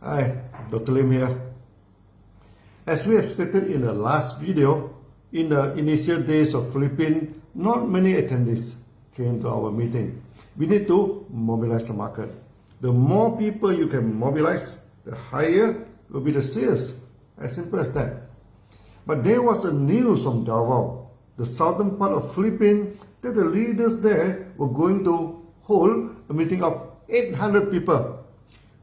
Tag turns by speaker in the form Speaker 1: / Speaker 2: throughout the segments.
Speaker 1: Hi, Dr. Lim here. As we have stated in the last video, in the initial days of Philippines, not many attendees came to our meeting. We need to mobilize the market. The more people you can mobilize, the higher will be the sales. As simple as that. But there was a news from Davao, the southern part of Philippines, that the leaders there were going to hold a meeting of 800 people.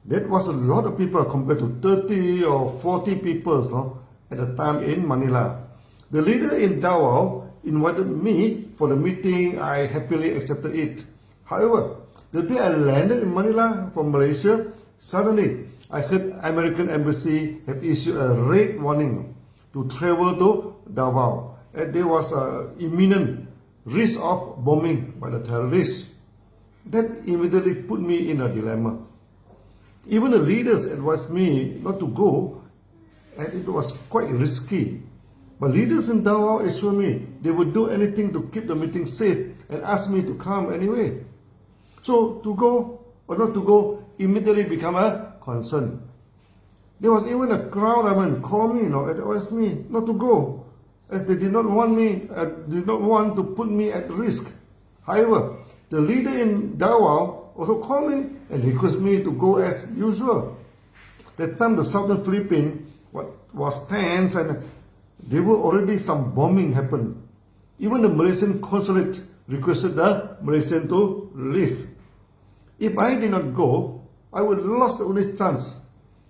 Speaker 1: That was a lot of people compared to 30 or 40 people at the time in Manila. The leader in Davao invited me for the meeting. I happily accepted it. However, the day I landed in Manila from Malaysia, suddenly I heard American Embassy have issued a red warning to travel to Davao, and there was an imminent risk of bombing by the terrorists. That immediately put me in a dilemma. Even the leaders advised me not to go, and it was quite risky. But leaders in Davao assured me they would do anything to keep the meeting safe and asked me to come anyway. So to go or not to go immediately became a concern. There was even a crowd called me, and advised me not to go, as they did not want to put me at risk. However, the leader in Davao also called me and requested me to go as usual. That time the southern Philippines was tense, and there were already some bombing happened. Even the Malaysian consulate requested the Malaysian to leave. If I did not go, I would have lost the only chance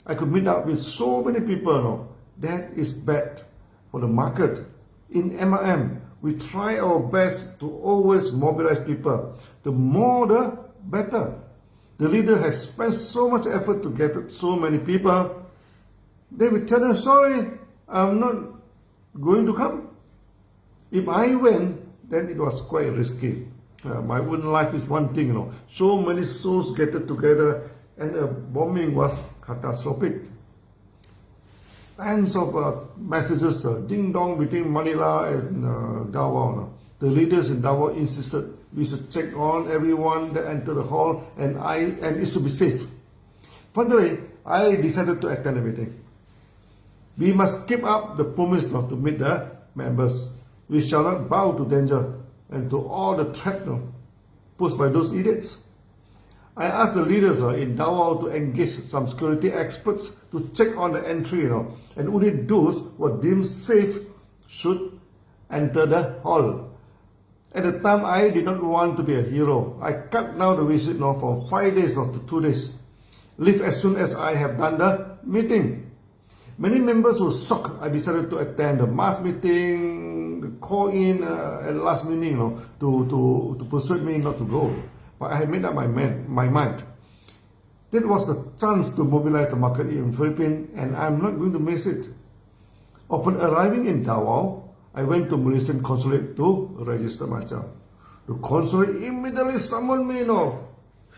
Speaker 1: I could meet up with so many people. That is bad for the market. In MLM, we try our best to always mobilize people. The more the better. The leader has spent so much effort to get so many people. They will tell them, sorry, I'm not going to come. If I went, then it was quite risky. My own life is one thing, So many souls gathered together, and a bombing was catastrophic. Tons of messages, ding dong between Manila and Davao. The leaders in Davao insisted we should check on everyone that entered the hall, and it should be safe. Finally, I decided to attend the meeting. We must keep up the promise not to meet the members. We shall not bow to danger and to all the threat posed by those idiots. I asked the leaders in Davao to engage some security experts to check on the entry, and only those who are deemed safe should enter the hall. At the time, I did not want to be a hero. I cut down the visit from 5 days to 2 days. Leave as soon as I have done the meeting. Many members were shocked. I decided to attend the mass meeting, call in at last minute to persuade me not to go. But I had made up my mind. That was the chance to mobilize the market in Philippines, and I'm not going to miss it. Upon arriving in Davao, I went to Malaysian consulate to register myself. The consulate immediately summoned me.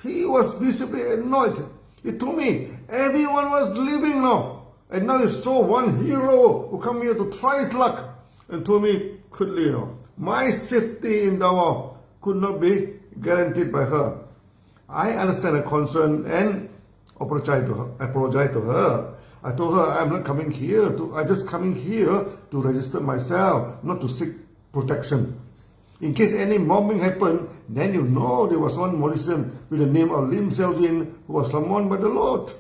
Speaker 1: He was visibly annoyed. He told me everyone was leaving now, and now he saw one hero who come here to try his luck, and told me quickly, my safety in Davao could not be guaranteed by her. I understand her concern and apologize to her. I told her I'm not coming here I'm just coming here to register myself, not to seek protection. In case any bombing happened, then there was one Malaysian with the name of Lim Seljin who was summoned by the Lord.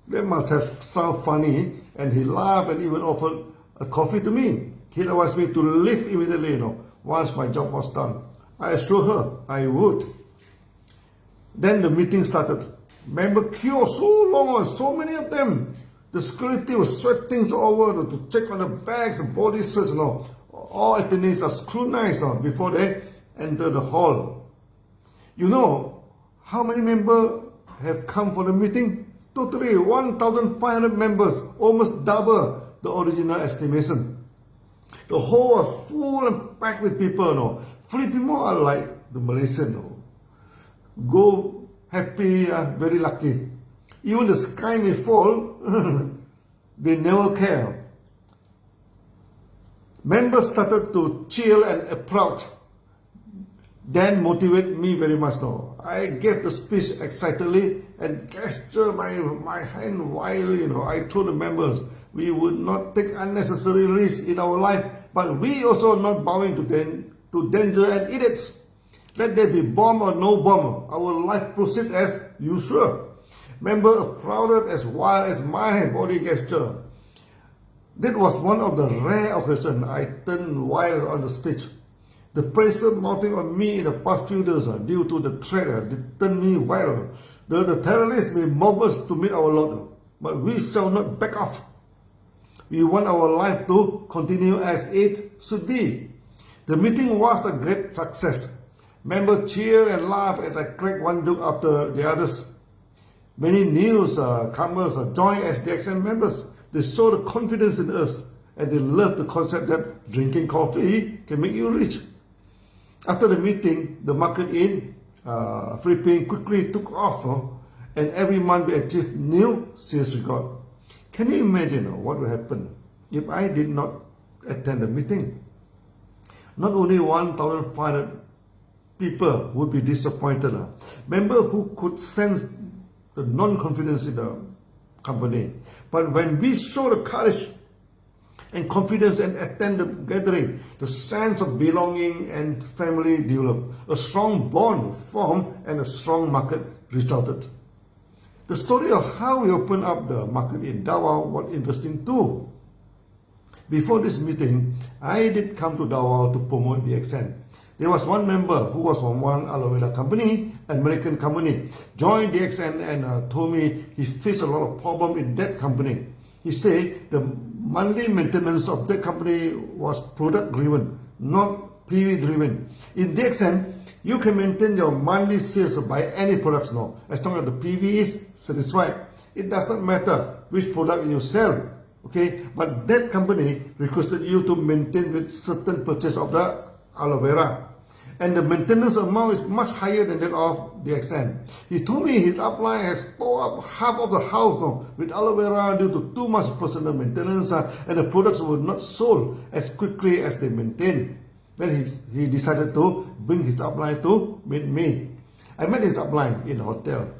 Speaker 1: That must have sounded funny, and he laughed and even offered a coffee to me. He advised me to leave immediately, once my job was done. I assured her I would. Then the meeting started. Member queue was so long, so many of them. The security was sweating all over to check on the bags, the body search. All attendees are scrutinized before they enter the hall. You know how many members have come for the meeting? Totally 1,500 members, almost double the original estimation. The hall was full and packed with people. Filipino are like the Malaysian. Go happy, very lucky. Even the sky may fall, they never care. Members started to cheer and applaud. then motivated me very much now. I gave the speech excitedly and gestured my hand while I told the members we would not take unnecessary risks in our life, but we also not bowing to danger and edicts. Let there be bomb or no bomb, our life proceed as usual. Member applauded as wild as my body gesture. That was one of the rare occasions I turned wild on the stage. The pressure mounting on me in the past few days due to the threat did turn me wild. The terrorists may mob us to meet our Lord, but we shall not back off. We want our life to continue as it should be. The meeting was a great success. Members cheered and laughed as I cracked one joke after the others. Many newcomers joined as DXN members. They saw the confidence in us and they loved the concept that drinking coffee can make you rich. After the meeting, the market in Philippines quickly took off and every month we achieved new sales record. Can you imagine what would happen if I did not attend the meeting? Not only 1,500 people would be disappointed. Members who could sense the non-confidence in the company. But when we show the courage and confidence and attend the gathering, the sense of belonging and family developed. A strong bond formed and a strong market resulted. The story of how we opened up the market in Davao was interesting too. Before this meeting, I did come to Davao to promote DXN. There was one member who was from one aloe vera company, American company, joined DXN and told me he faced a lot of problem in that company. He said the monthly maintenance of that company was product driven, not PV driven. In DXN, you can maintain your monthly sales by any products now, as long as the PV is satisfied. It does not matter which product you sell, okay? But that company requested you to maintain with certain purchase of the aloe vera. And the maintenance amount is much higher than that of DXN. He told me his upline has tore up half of the house now with aloe vera due to too much personal maintenance and the products were not sold as quickly as they maintained. Then he decided to bring his upline to meet me. I met his upline in the hotel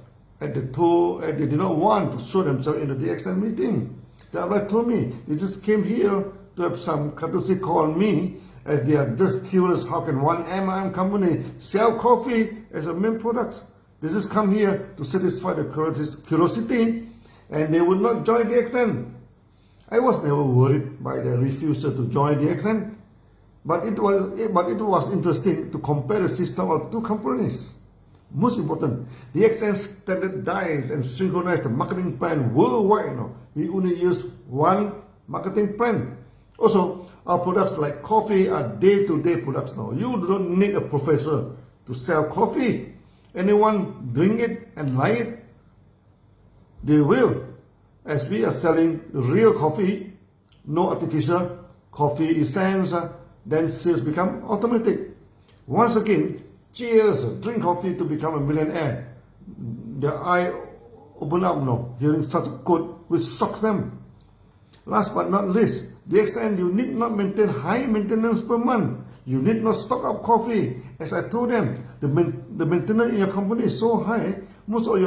Speaker 1: and they did not want to show themselves in the DXN meeting. The upline told me they just came here to have some courtesy call on me, as they are just curious how can one MIM company sell coffee as a main product. They just come here to satisfy the curiosity and they would not join DXN. I was never worried by their refusal to join DXN, but it was interesting to compare the system of two companies. Most important, DXN standardized and synchronized the marketing plan worldwide. We only use one marketing plan. Also, our products like coffee are day-to-day products now. You don't need a professor to sell coffee. Anyone drink it and like it, they will. As we are selling real coffee, no artificial coffee essence, then sales become automatic. Once again, cheers, drink coffee to become a millionaire. Their eye open up now, hearing such a quote which shocks them. Last but not least, DXN, you need not maintain high maintenance per month. You need not stock up coffee. As I told them, the maintenance in your company is so high, most of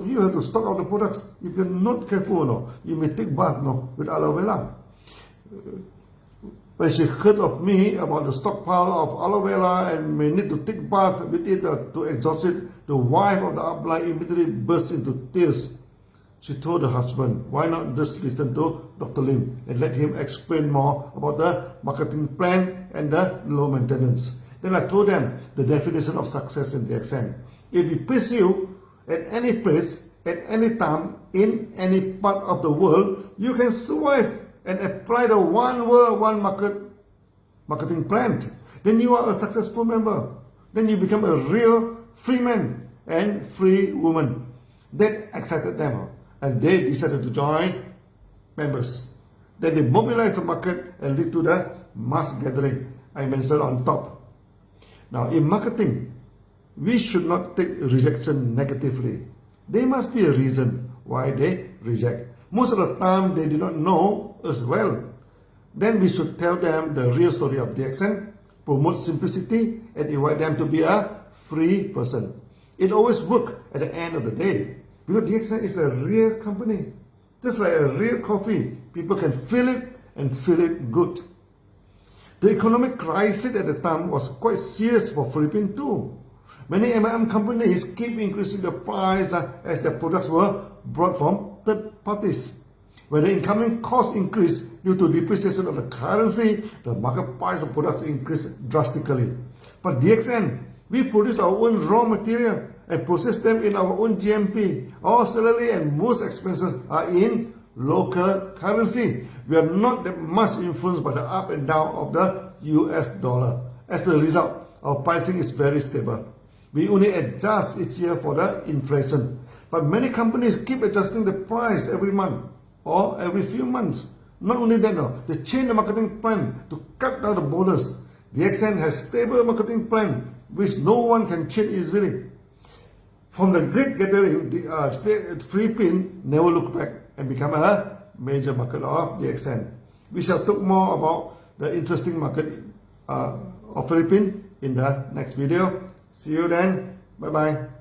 Speaker 1: you have to stock up the products. If you're not careful, you may take bath with aloe vera. When she heard of me about the stockpile of aloe vera and may need to take bath with it to exhaust it, the wife of the upline immediately burst into tears. She told her husband, why not just listen to Dr. Lim and let him explain more about the marketing plan and the low maintenance. Then I told them the definition of success in DXN. If we place you at any place, at any time, in any part of the world, you can survive and apply the one world, one marketing plan. Then you are a successful member. Then you become a real free man and free woman. That excited them. And they decided to join members. Then they mobilized the market and lead to the mass gathering I mentioned on top. Now in marketing, we should not take rejection negatively. There must be a reason why they reject. Most of the time they do not know us well. Then we should tell them the real story of DXN, promote simplicity, and invite them to be a free person. It always works at the end of the day because DXN is a real company. Just like a real coffee, people can feel it and feel it good. The economic crisis at the time was quite serious for Philippines too. Many MLM companies keep increasing the price as their products were brought from third parties. When the incoming cost increased due to depreciation of the currency, the market price of products increased drastically. But DXN, we produce our own raw material and process them in our own GMP. Our salary and most expenses are in local currency. We are not that much influenced by the up and down of the US dollar. As a result, our pricing is very stable. We only adjust each year for the inflation. But many companies keep adjusting the price every month or every few months. Not only that, no, they change the marketing plan to cut down the bonus. DXN has stable marketing plan which no one can change easily. From the great gathering, the Philippines never look back and become a major market of DXN. We shall talk more about the interesting market of Philippines in the next video. See you then. Bye bye.